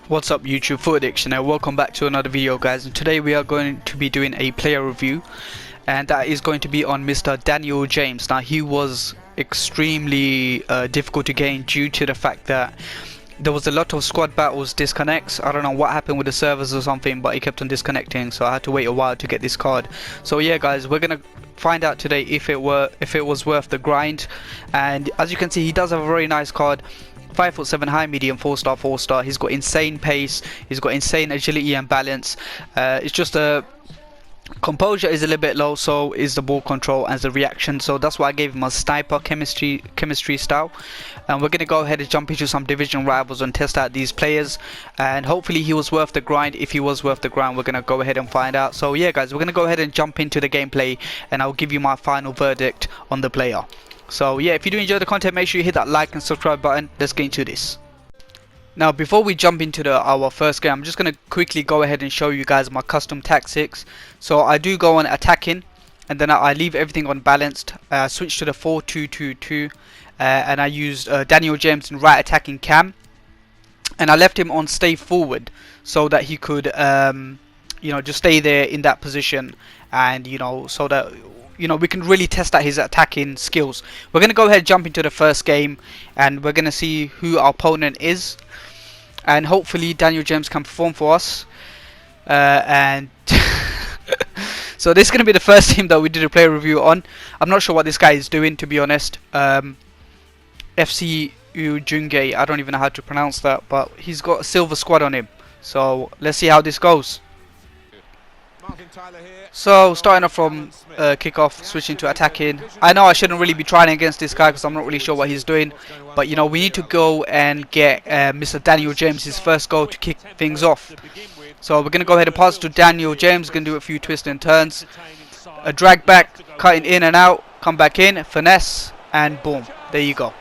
What's up YouTube, Foot Addiction, and welcome back to another video guys. And today we are going to be doing a player review, and that is going to be on Mr. Daniel James. Now he was extremely difficult to gain due to the fact that there was a lot of squad battles disconnects. I don't know what happened with the servers or something, but he kept on disconnecting, so I had to wait a while to get this card. So yeah guys, we're gonna find out today if it was worth the grind. And as you can see, he does have a very nice card. 5'7" high, medium, 4-star, 4-star. He's got insane pace, he's got insane agility and balance. It's just a composure is a little bit low, so is the ball control and the reaction. So that's why I gave him a sniper chemistry style. And we're gonna go ahead and jump into some division rivals and test out these players, and hopefully he was worth the grind. If he was worth the grind, we're gonna go ahead and find out. So yeah guys, we're gonna go ahead and jump into the gameplay, and I'll give you my final verdict on the player. So yeah, if you do enjoy the content, make sure you hit that like and subscribe button. Let's get into this. Now before we jump into our first game, I'm just going to quickly go ahead and show you guys my custom tactics. So I do go on attacking, and then I leave everything on balanced, switch to the 4-2-2-2, and I used Daniel James in right attacking cam, and I left him on stay forward so that he could you know, just stay there in that position, and you know, so that we can really test out his attacking skills. We're going to go ahead and jump into the first game, and we're going to see who our opponent is, and hopefully Daniel James can perform for us. And so this is going to be the first team that we did a player review on. I'm not sure what this guy is doing, to be honest. FC Ujunge, I don't even know how to pronounce that, but he's got a silver squad on him. So let's see how this goes. So starting off from kickoff, switching to attacking. I know I shouldn't really be trying against this guy because I'm not really sure what he's doing, but you know, we need to go and get Mr. Daniel James his first goal to kick things off. So we're going to go ahead and pass to Daniel James. Going to do a few twists and turns, a drag back, cutting in and out, come back in, finesse, and boom, there you go.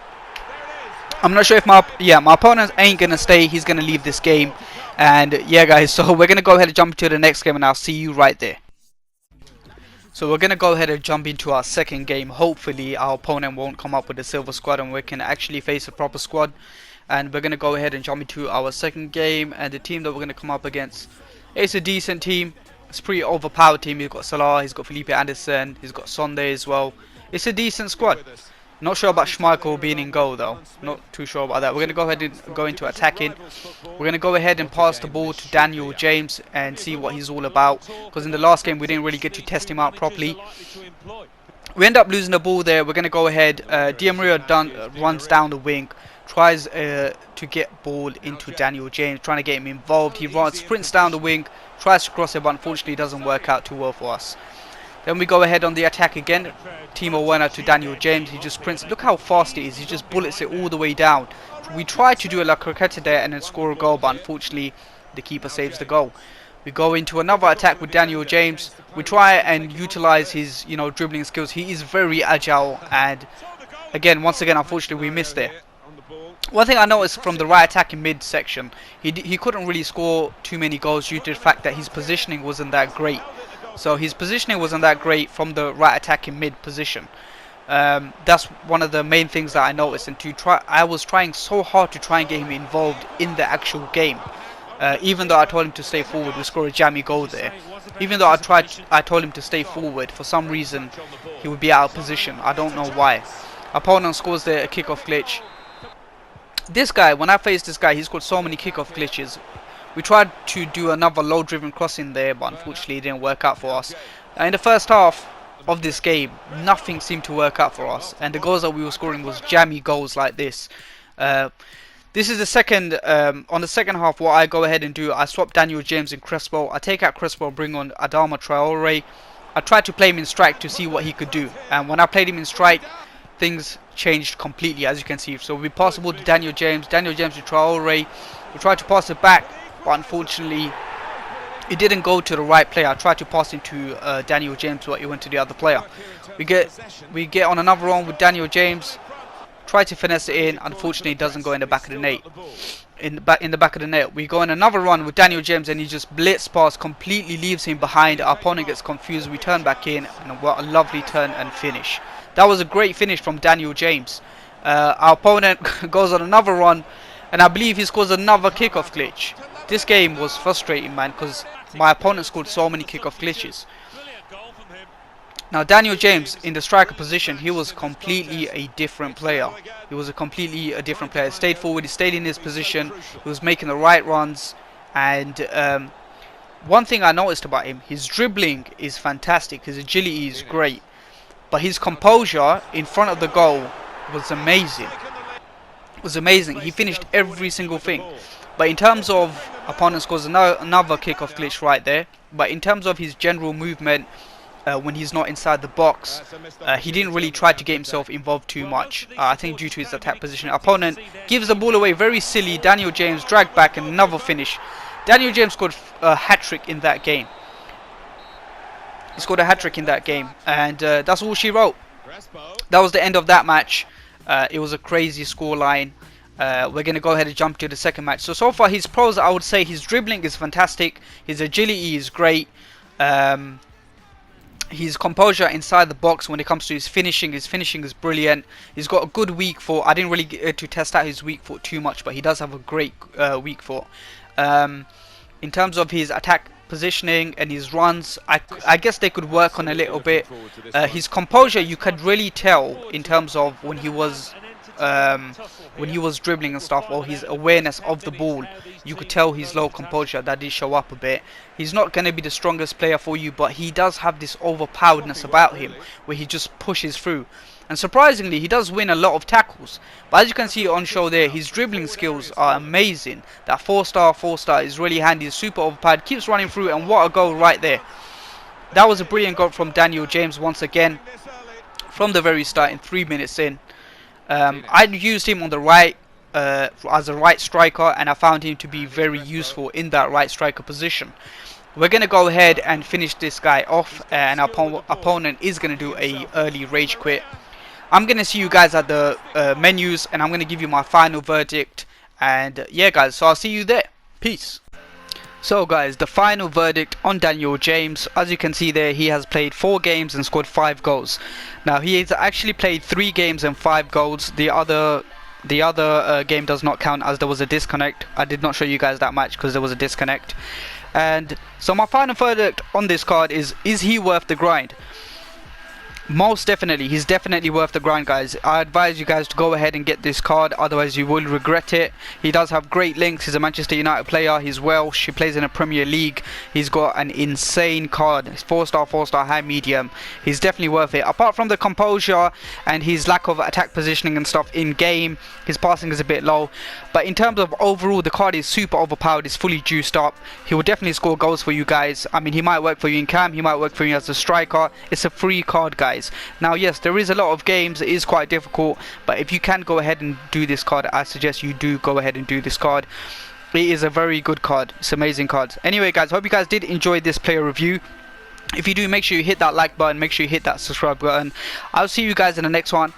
I'm not sure if my opponent ain't going to stay. He's going to leave this game. And yeah guys, so we're going to go ahead and jump into the next game, and I'll see you right there. So we're going to go ahead and jump into our second game. Hopefully our opponent won't come up with a silver squad and we can actually face a proper squad. And we're going to go ahead and jump into our second game, and the team that we're going to come up against, it's a decent team. It's a pretty overpowered team. He's got Salah, he's got Felipe Anderson, he's got Sunday as well. It's a decent squad. Not sure about Schmeichel being in goal though. Not too sure about that. We're going to go ahead and go into attacking. We're going to go ahead and pass the ball to Daniel James and see what he's all about. Because in the last game we didn't really get to test him out properly. We end up losing the ball there. We're going to go ahead. Di Maria runs down the wing. Tries to get ball into Daniel James. Trying to get him involved. He sprints down the wing. Tries to cross it, but unfortunately it doesn't work out too well for us. Then we go ahead on the attack again. Timo Werner to Daniel James. He just sprints. Look how fast it is. He just bullets it all the way down. We try to do a La Croqueta there and then score a goal, but unfortunately the keeper saves the goal. We go into another attack with Daniel James. We try and utilize his, you know, dribbling skills. He is very agile, and once again, unfortunately we missed there. One thing I noticed from the right attacking mid section, he couldn't really score too many goals due to the fact that his positioning wasn't that great. So his positioning wasn't that great from the right attacking mid position. That's one of the main things that I noticed. And I was trying so hard to try and get him involved in the actual game. Even though I told him to stay forward, we scored a jammy goal there. Even though I told him to stay forward, for some reason he would be out of position. I don't know why. Opponent scores there, a kickoff glitch. This guy, when I faced this guy, he scored so many kickoff glitches. We tried to do another low-driven crossing there, but unfortunately it didn't work out for us. In the first half of this game, nothing seemed to work out for us, and the goals that we were scoring was jammy goals like this. This is the second. On the second half, what I go ahead and do, I swap Daniel James and Crespo. I take out Crespo, bring on Adama Traore. I tried to play him in strike to see what he could do, and when I played him in strike, things changed completely, as you can see. So we pass the ball to Daniel James to Traore. We tried to pass it back, but unfortunately it didn't go to the right player. I tried to pass it to Daniel James, but it went to the other player. We get on another run with Daniel James, try to finesse it in. Unfortunately it doesn't go in the back of the net. In the back of the net, we go on another run with Daniel James, and he just blitz pass, completely leaves him behind. Our opponent gets confused. We turn back in, and what a lovely turn and finish. That was a great finish from Daniel James. Our opponent goes on another run, and I believe he scores another kickoff glitch. this game was frustrating, man, because my opponent scored so many kickoff glitches. Now Daniel James in the striker position, he was completely a different player. He was a different player. He stayed forward, he stayed in his position, he was making the right runs, and one thing I noticed about him, his dribbling is fantastic, his agility is great, but his composure in front of the goal was amazing. It was amazing. He finished every single thing. But in terms of opponent scores another kickoff glitch right there. But in terms of his general movement, when he's not inside the box, he didn't really try to get himself involved too much. I think due to his attack position. Opponent gives the ball away, very silly. Daniel James dragged back and another finish. Daniel James scored a hat-trick in that game. He scored a hat-trick in that game, and that's all she wrote. That was the end of that match. It was a crazy scoreline. We're going to go ahead and jump to the second match. So far his pros, I would say his dribbling is fantastic. His agility is great. His composure inside the box when it comes to his finishing is brilliant. He's got a good weak foot. I didn't really get to test out his weak foot too much, but he does have a great weak foot. In terms of his attack positioning and his runs, I guess they could work on a little bit. His composure, you could really tell in terms of when he was dribbling and stuff, or his awareness of the ball. You could tell his low composure, that did show up a bit. He's not going to be the strongest player for you, but he does have this overpoweredness about him where he just pushes through. And surprisingly, he does win a lot of tackles. But as you can see on show there, his dribbling skills are amazing. That 4-star is really handy. He's super overpowered, keeps running through, and what a goal right there. That was a brilliant goal from Daniel James once again. From the very start, in 3 minutes in. I used him on the right as a right striker, and I found him to be very useful in that right striker position. We're going to go ahead and finish this guy off, and our opponent is going to do a early rage quit. I'm going to see you guys at the menus, and I'm going to give you my final verdict. And yeah guys, so I'll see you there. Peace. So guys, the final verdict on Daniel James. As you can see there, he has played 4 games and scored 5 goals. Now he has actually played 3 games and 5 goals. The other game does not count as there was a disconnect. I did not show you guys that match because there was a disconnect. And so my final verdict on this card is he worth the grind? Most definitely, he's definitely worth the grind, guys. I advise you guys to go ahead and get this card, otherwise you will regret it. He does have great links. He's a Manchester United player. He's Welsh. He plays in a Premier League. He's got an insane card. It's 4-star, high, medium. He's definitely worth it. Apart from the composure and his lack of attack positioning and stuff in game, his passing is a bit low. But in terms of overall, the card is super overpowered. It's fully juiced up. He will definitely score goals for you guys. I mean, he might work for you in cam. He might work for you as a striker. It's a free card, guys. Now yes, there is a lot of games, it is quite difficult, but if you can go ahead and do this card, I suggest you do go ahead and do this card. It is a very good card. It's an amazing card. Anyway guys, hope you guys did enjoy this player review. If you do, make sure you hit that like button, make sure you hit that subscribe button. I'll see you guys in the next one.